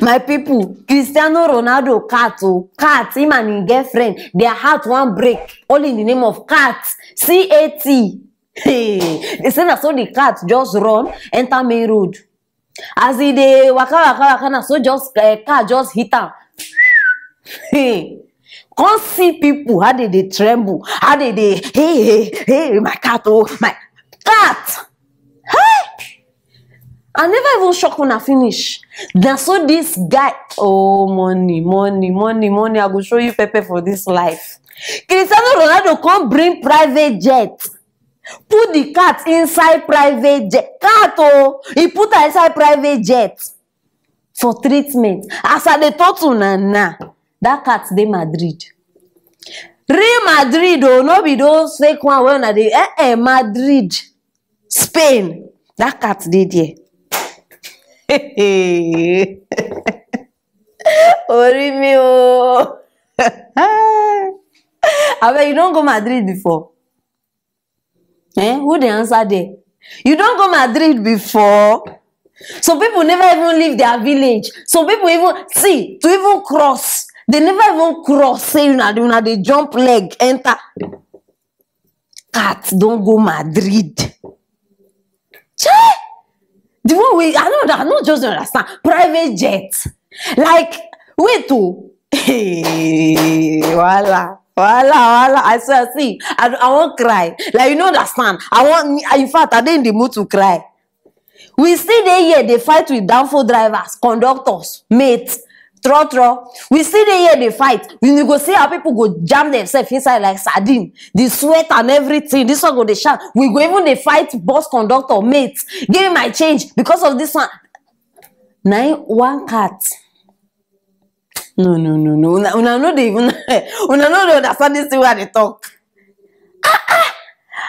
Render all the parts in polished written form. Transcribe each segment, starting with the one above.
My people, Christiano Ronaldo cat, oh, cat, him and his girlfriend, their heart won't break, all in the name of cat, C-A-T. Hey, they say that so the cat just run, enter main road. As he dey waka, na so just car just hit am. Hey, come see people, how they tremble, how they hey, my cat, oh, my cat. Hey! I never even shock when I finish. Then so this guy, oh, money. I go show you pepper for this life. Cristiano Ronaldo come bring private jet. Put the cat inside private jet. Cat, oh, he put her inside private jet for treatment. As I dey talk to Nana, that cat dey Madrid. Real Madrid, oh, no be those fake one when I dey Madrid, Spain. That cat dey there. Ori mi o. Abeg, you don't go Madrid before? Who the answer there? You don't go Madrid before? Some people never even leave their village. Some people even see to even cross. They never even cross. Say una they jump leg enter. Cat don't go Madrid. Chai! The one way I not just understand. Private jet. Like, wait to voila. I swear, see, I won't cry. Like, you know, understand. In fact, I dey in the mood to cry. We see they here, they fight with downfall drivers, conductors, mates, tro. We see they here, they fight. We go see how people go jam themselves inside like sardine. The sweat and everything. This one go they shout. We go even they fight bus conductor, mates. Give me my change because of this one. Now, one cat. No. Una no dey even una no dey understand this thing where they talk.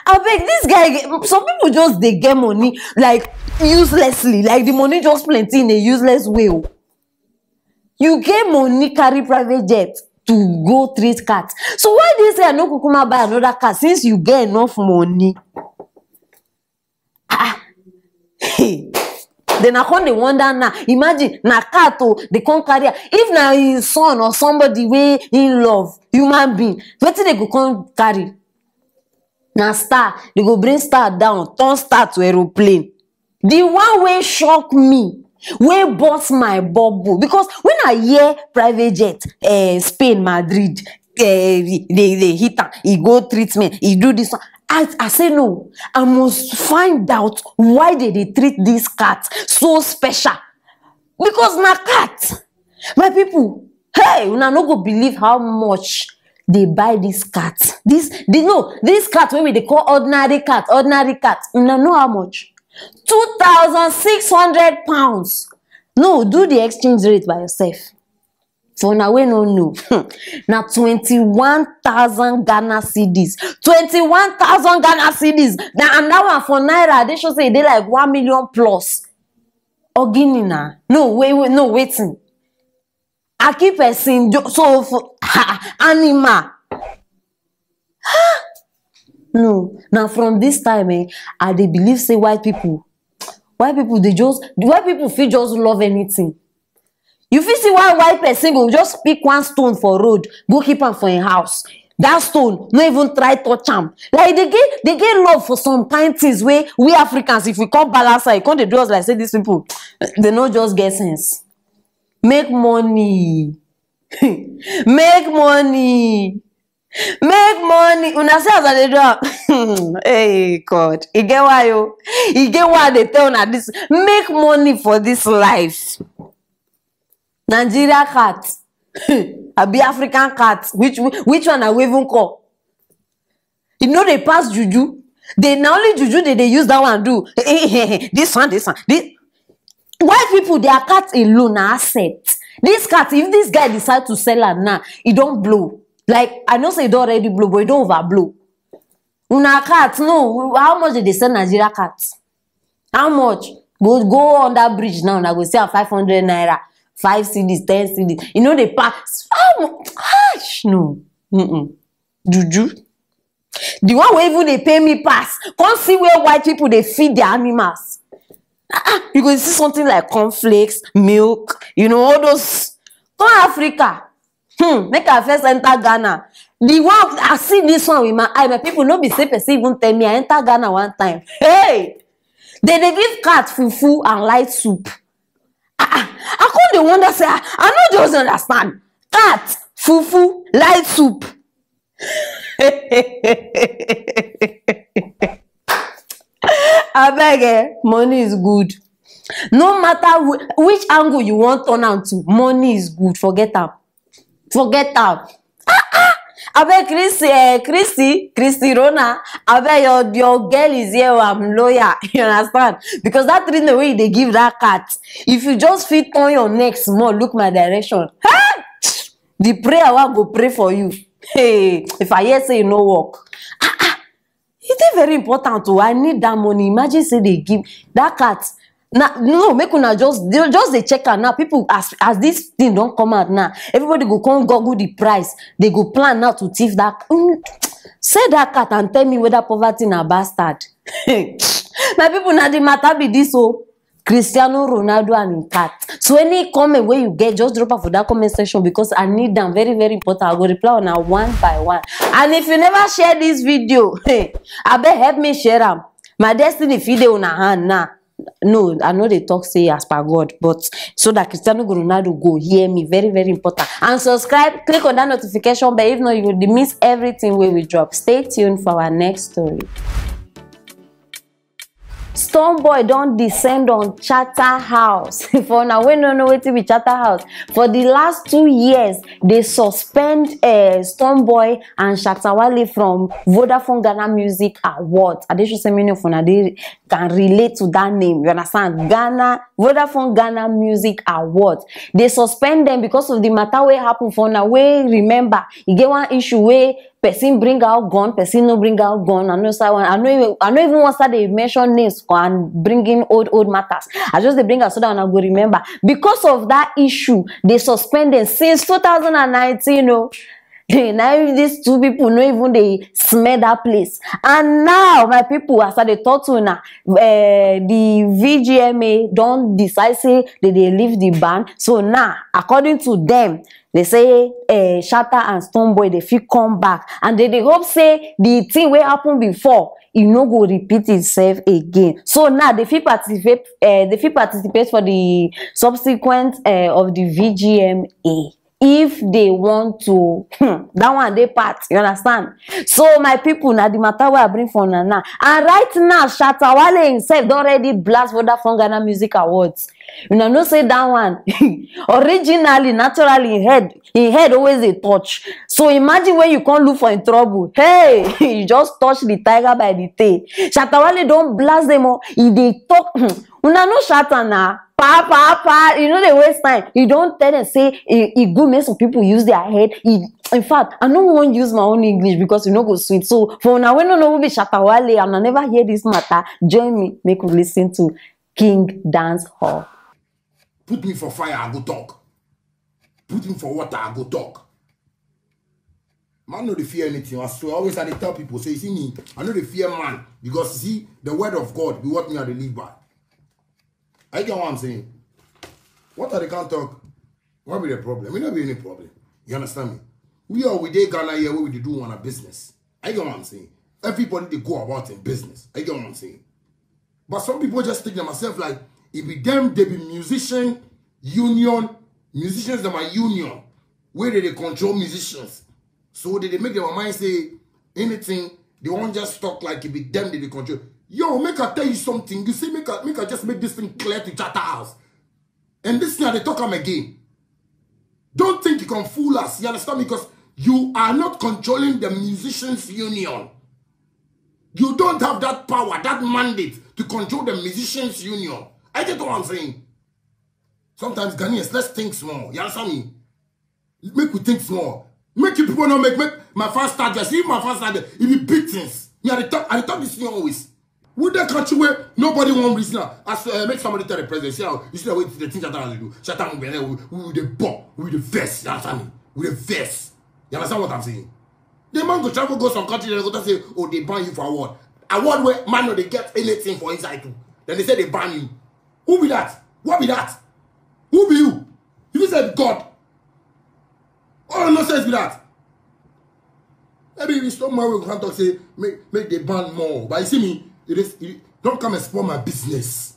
I beg this guy. Some people just they get money like uselessly, like the money just plenty in a useless way. You get money carry private jet to go treat cats. So why they say I no kukuma buy another cat since you get enough money? Hey. Then I come dey wonder now. Imagine na cat oh, they come carry. If na his son or somebody wey in love, human being, wetin they go come carry? Na star. They go bring star down, turn star to aeroplane. The one wey shock me, wey burst my bubble, because when I hear private jet, Spain, Madrid, they hit am, he go treatment, he do this one. I say no, I must find out why they treat this cat so special. Because na cat. My people, hey, una no go believe how much they buy this cat. This cat wey we dey call ordinary cat. Una know how much? 2,600 pounds. No, do the exchange rate by yourself. For now, we no know. Now 21,000 Ghana cedis. 21,000 Ghana cedis. Now and that one for Naira, they should say they like 1 million plus. Ogini na. No, waiting. I keep a sin so for animal. No. Now from this time, I they believe say white people feel just love anything. You feel see one white person go just pick one stone for road, go keep am for a house. That stone, no even try touch am. Like they get love for some kind things where we Africans, if we come balance, you can't do us like say these people, they no just get sense. Make money. Make money. Una say as they do. Hey God, you get why you get why they tell una this. Make money for this life. Nigeria cat, a be African cat. Which one are we even call? You know they pass juju. They not only juju they use that one do. This one. White people, their cat alone are asset. This cat, if this guy decide to sell her now, it don't blow. Like I know say it don't already blow, but it don't overblow. Una cat, no. How much did they sell Nigeria cats? How much? Go on that bridge now. I go sell 500 naira. 5 CDs, 10 CDs. You know they pass. No. Juju. The one where even they pay me pass. Come see where white people they feed their animals. You go see something like cornflakes, milk, you know, all those. Come Africa. Make I first enter Ghana. The one I see this one with my eye, my people no be say person even tell me I enter Ghana one time. Hey, they give cat fufu and light soup. I couldn't wonder say I no just understand. Cat, fufu, light soup. I beg, money is good. No matter which angle you want turn am to, money is good. Forget am. Forget am. I beg Christy Rona. I beg your girl is here. I'm lawyer. You understand? Because that reason the way they give that cat, if you just fit on your neck small, look my direction. The prayer I will go pray for you. Hey, if I hear say you no work. It is very important too. I need that money. Imagine say they give that cat. Now, no, make una just they check out now. People as this thing don't come out now, everybody go come google the price. They go plan now to thief that. Say that cat and tell me whether poverty na bastard. My people now the matter be this Christiano Ronaldo and him cat. So any comment where you get, just drop off for that comment section because I need them. Very, very important. I will reply on them one by one. And if you never share this video, hey, I bet help me share them. My destiny video on a hand now. No, I know they talk say as per God, but so that Christiano Ronaldo go hear me. Very, very important. And subscribe, click on that notification bell. If not, you will miss everything where we drop. Stay tuned for our next story. Stonebwoy don't descend on Charterhouse. For now, we don't know what to be Charterhouse. For the last 2 years, they suspend Stonebwoy and Shatawale from Vodafone Ghana Music Awards. I should say many of you can relate to that name. You understand? Vodafone Ghana Music Awards. They suspend them because of the matter where happened for now. We remember, you get one issue where person bring out gun, person no bring out gun. I know even once that they mention names and bringing old matters. I just they bring out so that I go remember. Because of that issue, they suspended since 2019. You know, now these two people no even they smell that place. And now my people, as I they talk to now, the VGMA don't decide say they leave the ban. So now, according to them, they say Shatta and Stonebwoy they feel come back and they hope say the thing will happen before it no go repeat itself again. So now they feel participate for the subsequent of the VGMA. If they want to, that one they part, you understand? So my people, now the matter where I bring for Nana. And right now, Shatawale himself already blast Vodafone Ghana Music Awards. You know say that one. Originally, naturally, in head always a touch. So imagine when you can't look for in trouble. Hey, you just touch the tiger by the tail. Shatawale don't blast them all. If they talk, una no Shatta now. You know they waste time. You don't tell them say it good make some people use their head. In fact, I don't want to use my own English because you know go sweet. So for now, when no know be Shatawale and I never hear this matter, join me, make we listen to King Dance Hall. Put me for fire, I go talk. Put me for water, I go talk. Man, no they fear anything. I swear, always I tell people, say, you see me, I know they fear man because see the word of God be what me are the live by. I get what I'm saying. What are they can't talk? What be the problem? We don't be any problem. You understand me? We dey Ghana here where we do one a business. I get what I'm saying. Everybody they go about in business. I get what I'm saying. But some people just think themselves like it be them, they be musicians that are union, where they control musicians. So they make their mind say anything, they won't just talk like it be them that they control. Yo, make I tell you something. You see, make I just make this thing clear to Charterhouse. And this thing, they talk them again. Don't think you can fool us. You understand me? Because you are not controlling the musicians' union. You don't have that power, that mandate to control the musicians' union. I get what I'm saying. Sometimes Ghanaians, let's think small. You understand me? Make we think small. Make you people not make my first target. See my first target, it be big things. Yeah, I talk this thing always. With that country where nobody won't listen, as make somebody tell the president, see how you see the way the things that do. Shut up, we with the bomb, with the vest. You understand me? With the vest. You understand what I'm saying? The man go travel, go some country, they go to say, oh, they ban you for award. Award where man no they get anything for inside too. Then they say they ban you. Who be that? What be that? Who be you? You said God. Oh, nonsense be that. Maybe if it's somewhere we can talk, say, make the band more. But you see me, don't come and spoil my business.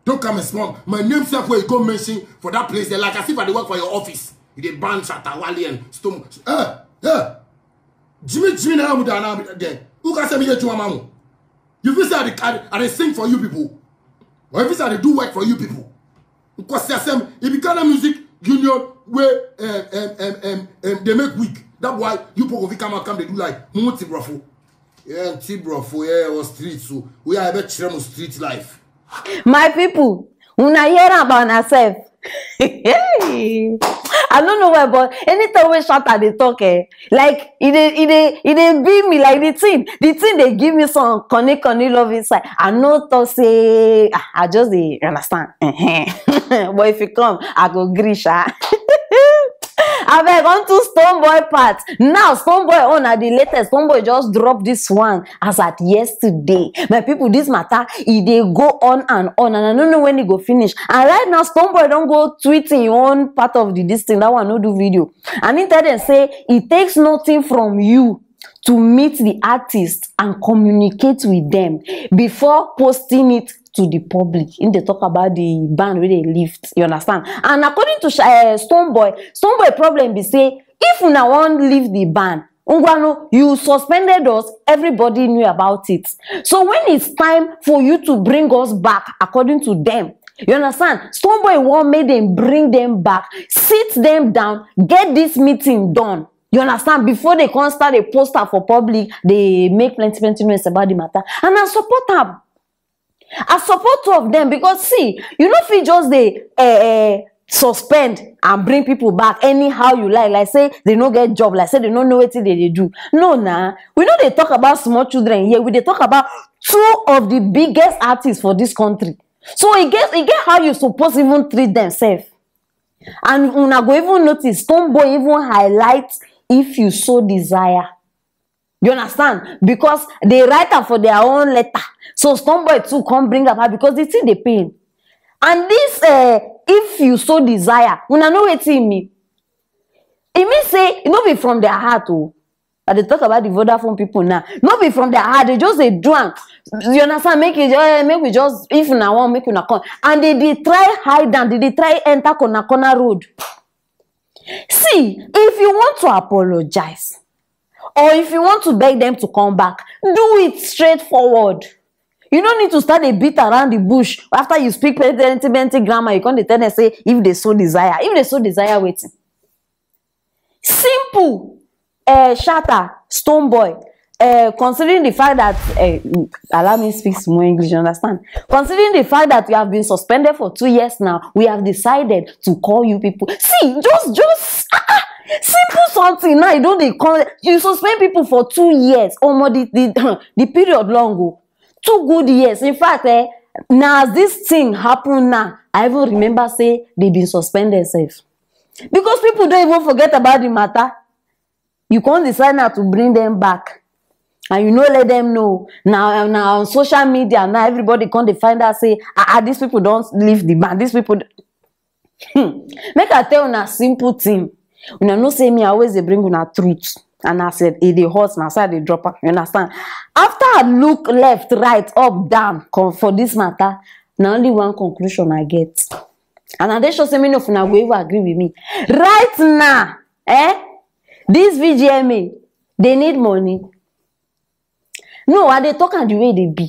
Don't come and spoil my name self where you go mention for that place. They're like as if I work for your office. You ban Shatawali and Stone. Jimmy now there. Who can say me to mamu? You feel say I sing for you people. Or if you say I do work for you people. Because if you got music union where they make weak. That's why you people come they do like multi brofo. Yeah, brofo, yeah, or street. So we are about street life. My people, una hear about yourself. I don't know why, but anytime we shout at the talk, like it beat me like the thing they give me some conny love inside. I know to say I just understand. But if you come, I go grisha. I beg on to Stonebwoy part. Now Stonebwoy on at the latest. Stonebwoy just dropped this one as at yesterday. My people, this matter, they go on, and I don't know when it go finish. And right now, Stonebwoy don't go tweeting on part of this thing. That one no do video. And in tell them say it takes nothing from you to meet the artist and communicate with them before posting it to the public. In they talk about the band where they lift, you understand? And according to Stonebwoy problem be say if you now want leave the band, Ungwano, you suspended us, everybody knew about it. So when it's time for you to bring us back, according to them, you understand? Stonebwoy want make them bring them back, sit them down, get this meeting done. You understand? Before they can start a poster for public, they make plenty noise about the matter. And I support them. I support two of them because see, you know if you just they suspend and bring people back anyhow you like say they don't get job, like say they don't know what they do. No, nah. We know they talk about small children here. We they talk about two of the biggest artists for this country. So it get how you supposed even treat themselves. And una go even notice Stonebwoy even highlights if you so desire. You understand? Because they write up for their own letter. So Stonebwoy too come bring up because they see the pain. And this if you so desire, when I know what it mean. It means say it not be from their heart. Oh. But they talk about the Vodafone people now. Not be from their heart, they just say do. You understand? Make we just if you now want make you come. And they try hide down, they try enter corner road. See, if you want to apologize, or if you want to beg them to come back, do it straightforward. You don't need to start a beat around the bush. After you speak plenty grammar, you can't tell them say if they so desire. If they so desire, waiting. Simple. Shatter, Stonebwoy. Considering the fact that allow me speak more English, you understand? Considering the fact that you have been suspended for 2 years now, we have decided to call you people. See, just simple something. Now you don't they call you suspend people for 2 years. Almost the period long go. 2 good years. In fact, now this thing happen now, I even remember say they been suspended safe. Because people don't even forget about the matter. You can't decide now to bring them back. And you know, let them know. Now on social media, now everybody can't find out say, these people don't leave the band. These people make I tell you a simple thing. When I know say me, I always they bring una truth. And I said, it the horse now, so they drop her. You understand? After I look left, right, up, down for this matter, now only one conclusion I get. And I they show say me no for now go agree with me. Right now, this VGMA, they need money. No, are they talking the way they be?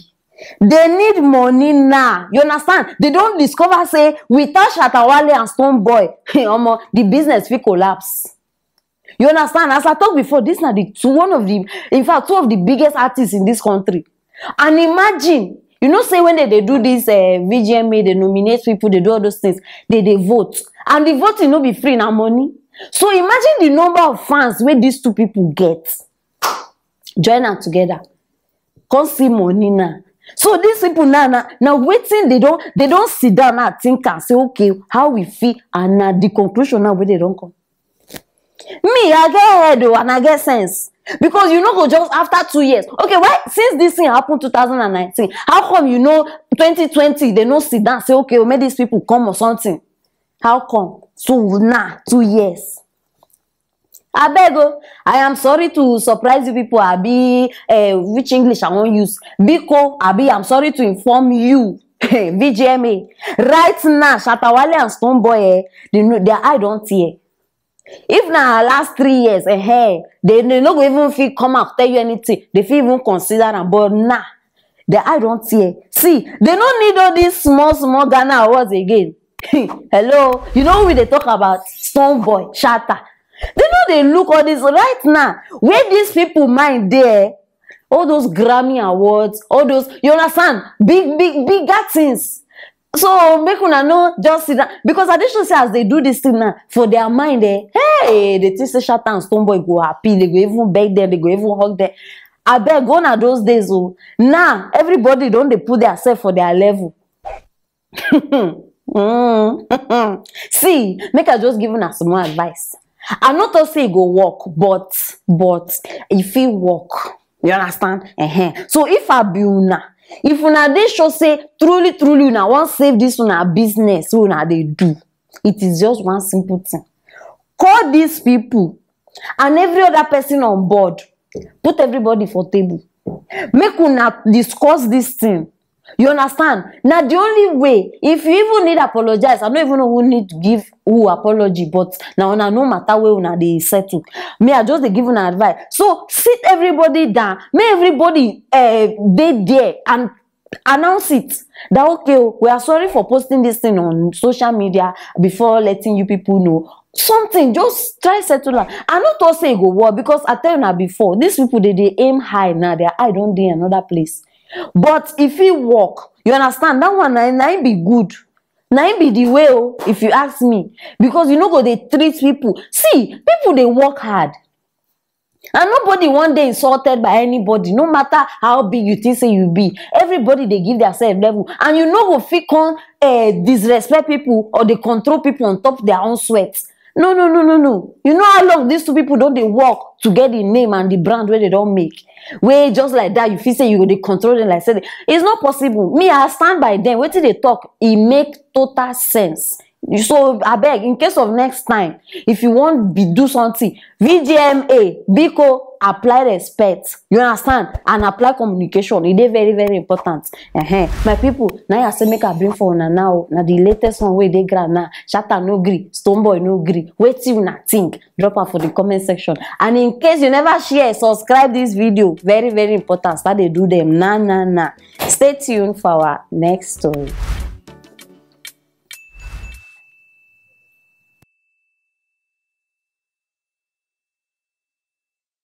They need money now. You understand? They don't discover say without Shatawale and Stonebwoy, the business will collapse. You understand? As I talked before, this is in fact, two of the biggest artists in this country. And imagine, you know, say when they do this VGMA, they nominate people, they do all those things, they vote. And the voting no be free now money. So imagine the number of fans where these two people get. Join them together. Come see money now. So these people now waiting, they don't sit down and think and say, okay, how we feel, and the conclusion now where they don't come. Me, I get head and I get sense. Because you know go just after 2 years. Okay, why since this thing happened 2019, how come 2020 they no sit down say okay, make these people come or something? How come? So now 2 years. Abego, I am sorry to surprise you people. Abi, which English I won't use? Biko, Abi, I'm sorry to inform you. VGMA. Right now, Shatawale and Stoneboy, their eye don't tear. If na last 3 years, they no go even feel come out tell you anything. They feel even consider them, but nah, their eye don't tear. See, they don't need all these small Ghana awards again. Hello, you know who they talk about? Stoneboy, Shatta. They know they look all this right now. Where these people mind there, all those Grammy awards, all those, you understand, bigger things. So make una know just sit down. Because I just say as they do this thing now, for their mind, hey, they think say Shatta and Stoneboy go happy, they go even beg them, they go even hug them. I beg gone are those days. Oh, now everybody don't they put themselves for their level. See, make I just give una some more advice. I'm not to say go work, but if it work, you understand? So if I be una, if una they show say truly una want save this una business, so una they do. It is just one simple thing. Call these people and every other person on board. Put everybody for table. Make una discuss this thing. You understand? Now the only way, if you even need apologize, I don't even know who need to give who apology, but now una no matter where una they settle. Me, I just they give una advice. So sit everybody down. May everybody they there and announce it. That okay, we are sorry for posting this thing on social media before letting you people know. Something, just try settle down. I not to say go work because I tell you now before, these people they aim high now, their eye don't dey another place. But if it work, you understand that one na be good. Na be the way, if you ask me. Because you know go they treat people. See, people they work hard. And nobody one day insulted by anybody, no matter how big you think say you be. Everybody they give their self level. And you know go fit con disrespect people or they control people on top of their own sweat. No. You know how long these two people don't they work to get the name and the brand where they don't make. Where just like that, you feel say you go they control them like said. It's not possible. Me, I stand by them. What they talk, it make total sense. So I beg, in case of next time, if you want to do something, VGMA, Biko, apply respect. You understand? And apply communication. It is very important. My people, now I say make a bring for now. Now the latest one where they grab now. Shatta no gree, Stoneboy no gree. Wait till you think. Drop out for the comment section. And in case you never share, subscribe this video. Very important. Start they do them. Nah. Stay tuned for our next story.